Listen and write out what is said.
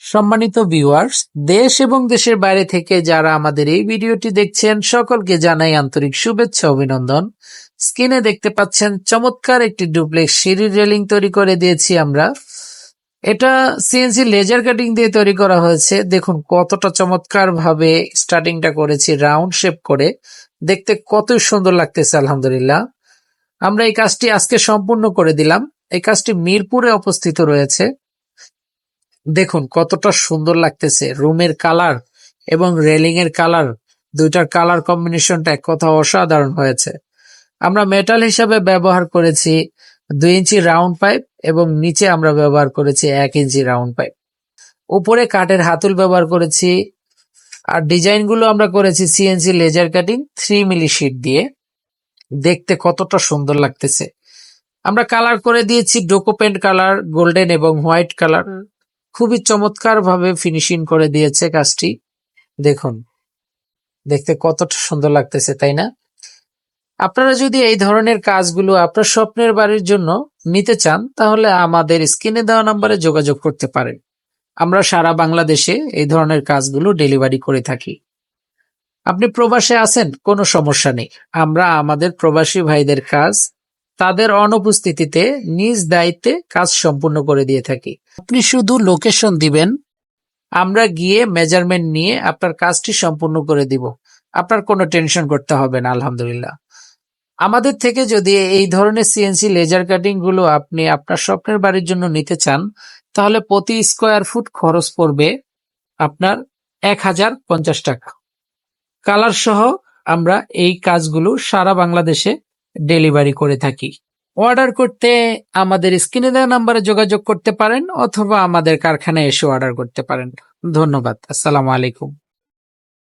সম্মানিত ভিউয়ার্স, দেশ এবং দেশের বাইরে থেকে যারা আমাদের এই ভিডিওটি দেখছেন সকলকে জানাই আন্তরিক শুভেচ্ছা অভিনন্দন। স্ক্রিনে দেখতে পাচ্ছেন চমৎকার একটি ডুপ্লেক্স সিঁড়ির রেলিং তৈরি করে দিয়েছি আমরা। এটা সিএনসি লেজার কাটিং দিয়ে তৈরি করা হয়েছে। দেখুন কতটা চমৎকার ভাবে স্টার্টিংটা করেছি রাউন্ড শেপ করে, দেখতে কত সুন্দর লাগতেছে আলহামদুলিল্লাহ। আমরা এই কাজটি আজকে সম্পূর্ণ করে দিলাম। এই কাজটি মিরপুরে অবস্থিত রয়েছে। দেখুন কতটা সুন্দর লাগতেছে, রুমের কালার এবং রেলিং এর কালার, দুইটার কালার কম্বিনেশনটা এক কথা অসাধারণ হয়েছে। আমরা মেটাল হিসাবে ব্যবহার করেছি 2 ইঞ্চি রাউন্ড পাইপ এবং নিচে আমরা ব্যবহার করেছি 1 ইঞ্চি রাউন্ড পাইপ। উপরে কাঠের হাতুল ব্যবহার করেছি। আর ডিজাইনগুলো আমরা করেছি সিএনসি লেজার কাটিং 3 মিলি শীট দিয়ে। দেখতে কতটা সুন্দর লাগতেছে। আমরা কালার করে দিয়েছি ডোকো পেন্ট কালার, গোল্ডেন এবং হোয়াইট কালার। খুবই চমৎকার ভাবে ফিনিশিং করে দিয়েছে কাজটি। দেখুন দেখতে কতটা সুন্দর লাগতেছে, তাই না? আপনারা যদি এই ধরনের কাজগুলো আপনার স্বপ্নের বাড়ির জন্য নিতে চান তাহলে আমাদের স্ক্রিনে দেওয়া নম্বরে যোগাযোগ করতে পারেন। আমরা সারা বাংলাদেশে এই ধরনের কাজগুলো ডেলিভারি করে থাকি। আপনি প্রবাসে আছেন, কোনো সমস্যা নেই। আমরা আমাদের প্রবাসী ভাইদের কাজ তাদের অনুপস্থিতিতে নিজ দায়িত্বে কাজ সম্পূর্ণ করে দিয়ে থাকি। আপনি শুধু লোকেশন দিবেন, আমরা গিয়ে মেজারমেন্ট নিয়ে আপনার কাজটি সম্পূর্ণ করে দিব। আপনার কোনো টেনশন করতে হবে না আলহামদুলিল্লাহ। আমাদের থেকে যদি এই ধরনের সিএনসি লেজার কাটিং গুলো আপনি আপনার স্বপ্নের বাড়ির জন্য নিতে চান তাহলে প্রতি স্কোয়ার ফুট খরচ পড়বে আপনার 1050 টাকা। কালার সহ আমরা এই কাজগুলো সারা বাংলাদেশে ডেলিভারি করে থাকি। অর্ডার করতে আমাদের স্ক্রিনে দেওয়া নম্বরে যোগাযোগ করতে পারেন অথবা আমাদের কারখানায় এসে অর্ডার করতে পারেন। ধন্যবাদ। আসসালামু আলাইকুম।